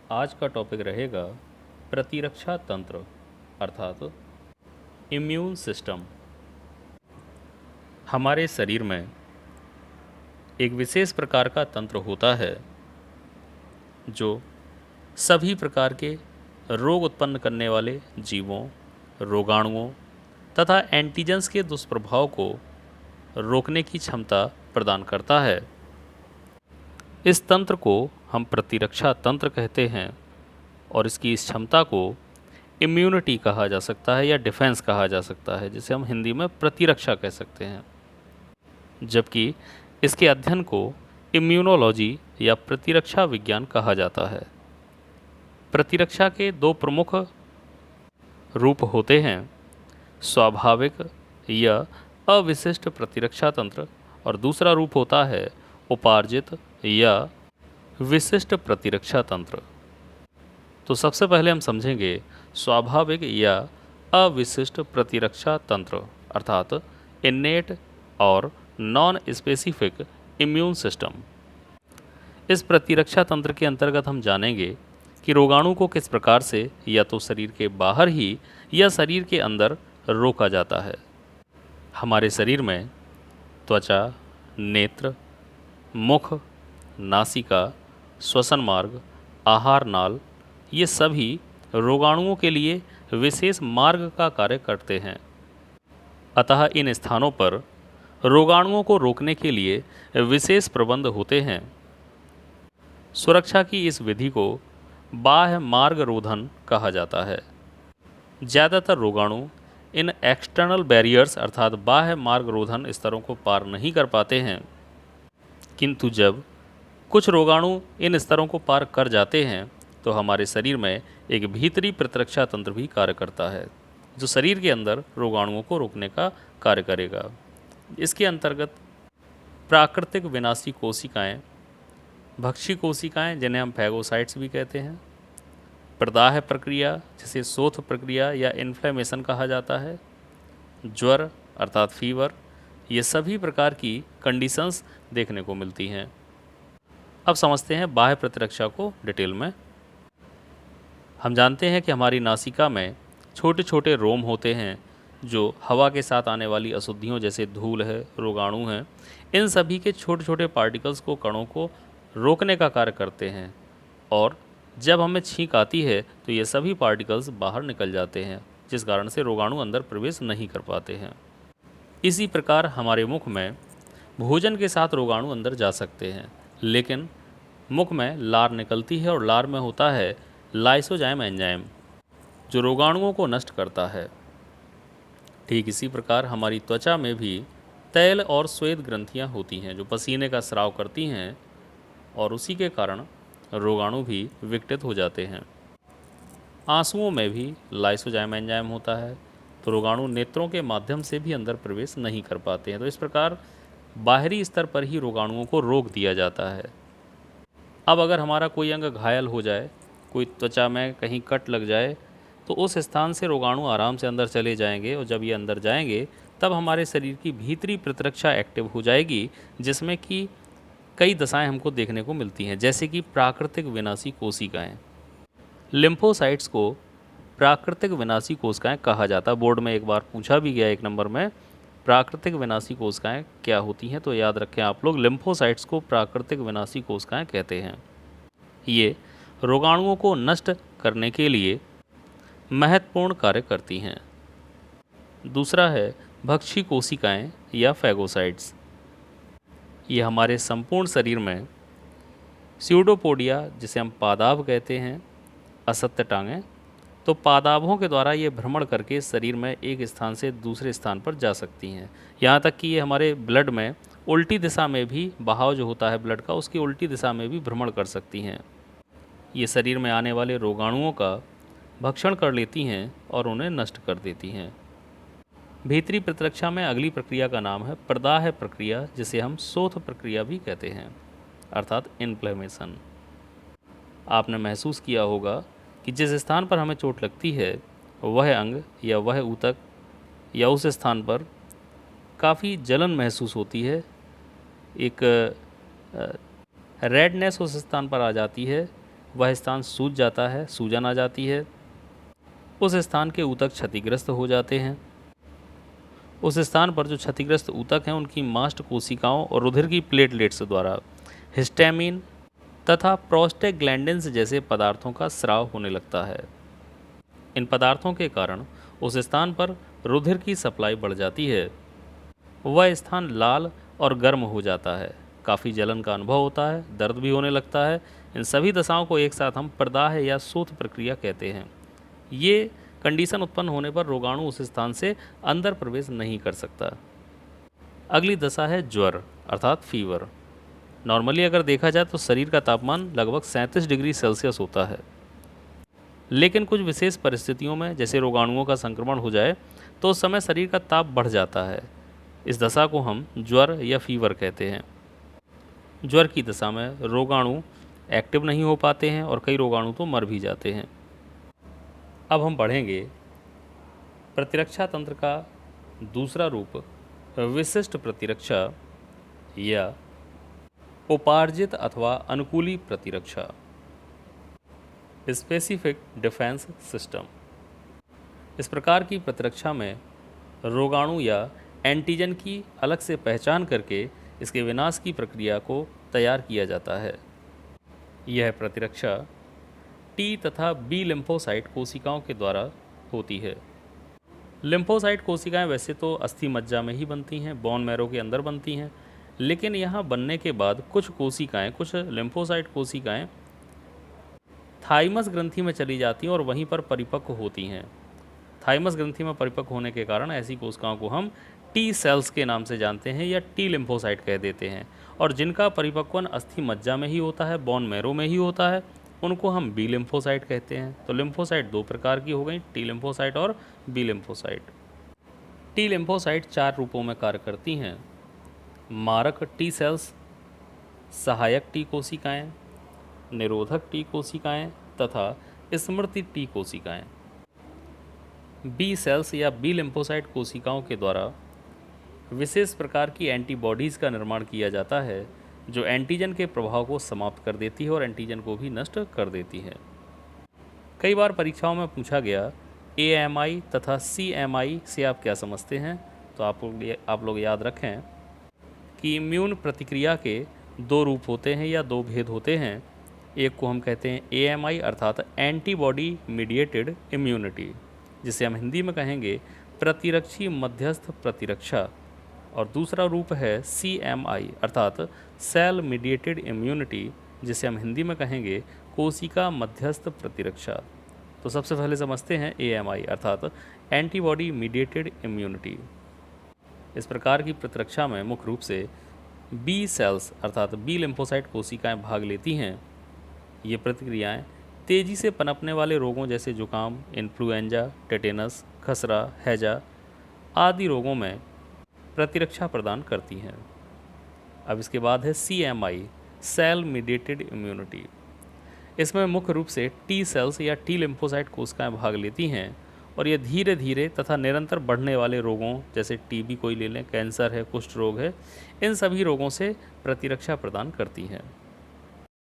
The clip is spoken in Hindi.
आज का टॉपिक रहेगा प्रतिरक्षा तंत्र अर्थात इम्यून सिस्टम। हमारे शरीर में एक विशेष प्रकार का तंत्र होता है जो सभी प्रकार के रोग उत्पन्न करने वाले जीवों, रोगाणुओं तथा एंटीजेंस के दुष्प्रभाव को रोकने की क्षमता प्रदान करता है। इस तंत्र को हम प्रतिरक्षा तंत्र कहते हैं और इसकी इस क्षमता को इम्यूनिटी कहा जा सकता है या डिफेंस कहा जा सकता है, जिसे हम हिंदी में प्रतिरक्षा कह सकते हैं। जबकि इसके अध्ययन को इम्यूनोलॉजी या प्रतिरक्षा विज्ञान कहा जाता है। प्रतिरक्षा के दो प्रमुख रूप होते हैं, स्वाभाविक या अविशिष्ट प्रतिरक्षा तंत्र, और दूसरा रूप होता है उपार्जित या विशिष्ट प्रतिरक्षा तंत्र। तो सबसे पहले हम समझेंगे स्वाभाविक या अविशिष्ट प्रतिरक्षा तंत्र अर्थात इन्नेट और नॉन स्पेसिफिक इम्यून सिस्टम। इस प्रतिरक्षा तंत्र के अंतर्गत हम जानेंगे कि रोगाणु को किस प्रकार से या तो शरीर के बाहर ही या शरीर के अंदर रोका जाता है। हमारे शरीर में त्वचा, नेत्र, मुख, नासिका, श्वसन मार्ग, आहार नाल, ये सभी रोगाणुओं के लिए विशेष मार्ग का कार्य करते हैं। अतः इन स्थानों पर रोगाणुओं को रोकने के लिए विशेष प्रबंध होते हैं। सुरक्षा की इस विधि को बाह्य मार्ग रोधन कहा जाता है। ज़्यादातर रोगाणु इन एक्सटर्नल बैरियर्स अर्थात बाह्य मार्ग रोधन स्तरों को पार नहीं कर पाते हैं, किंतु जब कुछ रोगाणु इन स्तरों को पार कर जाते हैं तो हमारे शरीर में एक भीतरी प्रतिरक्षा तंत्र भी कार्य करता है, जो शरीर के अंदर रोगाणुओं को रोकने का कार्य करेगा। इसके अंतर्गत प्राकृतिक विनाशी कोशिकाएं, भक्षी कोशिकाएं जिन्हें हम फैगोसाइट्स भी कहते हैं, प्रदाह प्रक्रिया जिसे शोथ प्रक्रिया या इन्फ्लेमेशन कहा जाता है, ज्वर अर्थात फीवर, ये सभी प्रकार की कंडीशंस देखने को मिलती हैं। अब समझते हैं बाह्य प्रतिरक्षा को डिटेल में। हम जानते हैं कि हमारी नासिका में छोटे छोटे रोम होते हैं जो हवा के साथ आने वाली अशुद्धियों जैसे धूल है, रोगाणु हैं, इन सभी के छोटे छोटे पार्टिकल्स को, कणों को रोकने का कार्य करते हैं, और जब हमें छींक आती है तो ये सभी पार्टिकल्स बाहर निकल जाते हैं, जिस कारण से रोगाणु अंदर प्रवेश नहीं कर पाते हैं। इसी प्रकार हमारे मुख में भोजन के साथ रोगाणु अंदर जा सकते हैं, लेकिन मुख में लार निकलती है और लार में होता है लाइसोजाइम एंजाइम जो रोगाणुओं को नष्ट करता है। ठीक इसी प्रकार हमारी त्वचा में भी तैल और श्वेत ग्रंथियां होती हैं जो पसीने का स्राव करती हैं, और उसी के कारण रोगाणु भी विकटित हो जाते हैं। आंसुओं में भी लाइसोजाइम एंजाइम होता है, तो रोगाणु नेत्रों के माध्यम से भी अंदर प्रवेश नहीं कर पाते हैं। तो इस प्रकार बाहरी स्तर पर ही रोगाणुओं को रोक दिया जाता है। अब अगर हमारा कोई अंग घायल हो जाए, कोई त्वचा में कहीं कट लग जाए, तो उस स्थान से रोगाणु आराम से अंदर चले जाएंगे, और जब ये अंदर जाएंगे तब हमारे शरीर की भीतरी प्रतिरक्षा एक्टिव हो जाएगी, जिसमें कि कई दशाएं हमको देखने को मिलती हैं, जैसे कि प्राकृतिक विनाशी कोशिकाएं। लिम्फोसाइट्स को प्राकृतिक विनाशी कोशिकाएं कहा जाता है। बोर्ड में एक बार पूछा भी गया एक नंबर में, प्राकृतिक विनाशी कोशिकाएं क्या होती हैं, तो याद रखें आप लोग, लिम्फोसाइट्स को प्राकृतिक विनाशी कोशिकाएं कहते हैं। ये रोगाणुओं को नष्ट करने के लिए महत्वपूर्ण कार्य करती हैं। दूसरा है भक्षी कोशिकाएं या फैगोसाइट्स। ये हमारे संपूर्ण शरीर में स्यूडोपोडिया, जिसे हम पादाभ कहते हैं, असत्य टांगें, तो पादाभों के द्वारा ये भ्रमण करके शरीर में एक स्थान से दूसरे स्थान पर जा सकती हैं। यहाँ तक कि ये हमारे ब्लड में उल्टी दिशा में भी बहाव जो होता है ब्लड का, उसकी उल्टी दिशा में भी भ्रमण कर सकती हैं। ये शरीर में आने वाले रोगाणुओं का भक्षण कर लेती हैं और उन्हें नष्ट कर देती हैं। भीतरी प्रतिरक्षा में अगली प्रक्रिया का नाम है प्रदाह प्रक्रिया, जिसे हम शोथ प्रक्रिया भी कहते हैं, अर्थात इन्फ्लेमेशन। आपने महसूस किया होगा कि जिस स्थान पर हमें चोट लगती है वह अंग या वह ऊतक या उस स्थान पर काफ़ी जलन महसूस होती है, एक रेडनेस उस स्थान पर आ जाती है, वह स्थान सूज जाता है, सूजन आ जाती है, उस स्थान के ऊतक क्षतिग्रस्त हो जाते हैं। उस स्थान पर जो क्षतिग्रस्त ऊतक हैं उनकी मास्ट कोशिकाओं और रुधिर की प्लेटलेट्स द्वारा हिस्टामिन तथा प्रोस्टेग्लैंडिन्स जैसे पदार्थों का स्राव होने लगता है। इन पदार्थों के कारण उस स्थान पर रुधिर की सप्लाई बढ़ जाती है। वह स्थान लाल और गर्म हो जाता है, काफ़ी जलन का अनुभव होता है, दर्द भी होने लगता है। इन सभी दशाओं को एक साथ हम प्रदाह या शोथ प्रक्रिया कहते हैं। ये कंडीशन उत्पन्न होने पर रोगाणु उस स्थान से अंदर प्रवेश नहीं कर सकता। अगली दशा है ज्वर अर्थात फीवर। नॉर्मली अगर देखा जाए तो शरीर का तापमान लगभग 37 डिग्री सेल्सियस होता है, लेकिन कुछ विशेष परिस्थितियों में जैसे रोगाणुओं का संक्रमण हो जाए तो उस समय शरीर का ताप बढ़ जाता है। इस दशा को हम ज्वर या फीवर कहते हैं। ज्वर की दशा में रोगाणु एक्टिव नहीं हो पाते हैं और कई रोगाणु तो मर भी जाते हैं। अब हम बढ़ेंगे प्रतिरक्षा तंत्र का दूसरा रूप विशिष्ट प्रतिरक्षा या उपार्जित अथवा अनुकूली प्रतिरक्षा, स्पेसिफिक डिफेंस सिस्टम। इस प्रकार की प्रतिरक्षा में रोगाणु या एंटीजन की अलग से पहचान करके इसके विनाश की प्रक्रिया को तैयार किया जाता है। यह प्रतिरक्षा टी तथा बी लिम्फोसाइट कोशिकाओं के द्वारा होती है। लिम्फोसाइट कोशिकाएं वैसे तो अस्थि मज्जा में ही बनती हैं, बोन मैरो के अंदर बनती हैं, लेकिन यहाँ बनने के बाद कुछ लिम्फोसाइट कोशिकाएं थाइमस ग्रंथि में चली जाती हैं और वहीं पर परिपक्व होती हैं। थाइमस ग्रंथि में परिपक्व होने के कारण ऐसी कोशिकाओं को हम टी सेल्स के नाम से जानते हैं या टी लिम्फोसाइट कह देते हैं, और जिनका परिपक्वन अस्थि मज्जा में ही होता है, बोन मैरो में ही होता है, उनको हम बी लिम्फोसाइट कहते हैं। तो लिम्फोसाइट दो प्रकार की हो गई, टी लिम्फोसाइट और बी लिम्फोसाइट। टी लिम्फोसाइट 4 रूपों में कार्य करती हैं: मारक टी सेल्स, सहायक टी कोशिकाएं, निरोधक टी कोशिकाएं तथा स्मृति टी कोशिकाएं। बी सेल्स या बी लिम्फोसाइट कोशिकाओं के द्वारा विशेष प्रकार की एंटीबॉडीज़ का निर्माण किया जाता है जो एंटीजन के प्रभाव को समाप्त कर देती है और एंटीजन को भी नष्ट कर देती है। कई बार परीक्षाओं में पूछा गया AMI तथा CMI से आप क्या समझते हैं, तो आप लोग याद रखें कि इम्यून प्रतिक्रिया के 2 रूप होते हैं या 2 भेद होते हैं। एक को हम कहते हैं AMI अर्थात एंटीबॉडी मीडिएटेड इम्यूनिटी, जिसे हम हिंदी में कहेंगे प्रतिरक्षी मध्यस्थ प्रतिरक्षा, और दूसरा रूप है CMI अर्थात सेल मीडिएटेड इम्यूनिटी, जिसे हम हिंदी में कहेंगे कोशिका मध्यस्थ प्रतिरक्षा। तो सबसे पहले समझते हैं AMI अर्थात एंटीबॉडी मीडिएटेड इम्यूनिटी। इस प्रकार की प्रतिरक्षा में मुख्य रूप से बी सेल्स अर्थात बी लिम्फोसाइट कोशिकाएं भाग लेती हैं। ये प्रतिक्रियाएं तेज़ी से पनपने वाले रोगों जैसे जुकाम, इन्फ्लुएंजा, टेटेनस, खसरा, हैजा आदि रोगों में प्रतिरक्षा प्रदान करती हैं। अब इसके बाद है CMI सेल मीडिएटेड इम्यूनिटी। इसमें मुख्य रूप से टी सेल्स या टी लिम्फोसाइट कोशिकाएं भाग लेती हैं और ये धीरे धीरे तथा निरंतर बढ़ने वाले रोगों जैसे TB कोई ले लें, कैंसर है, कुष्ठ रोग है, इन सभी रोगों से प्रतिरक्षा प्रदान करती हैं।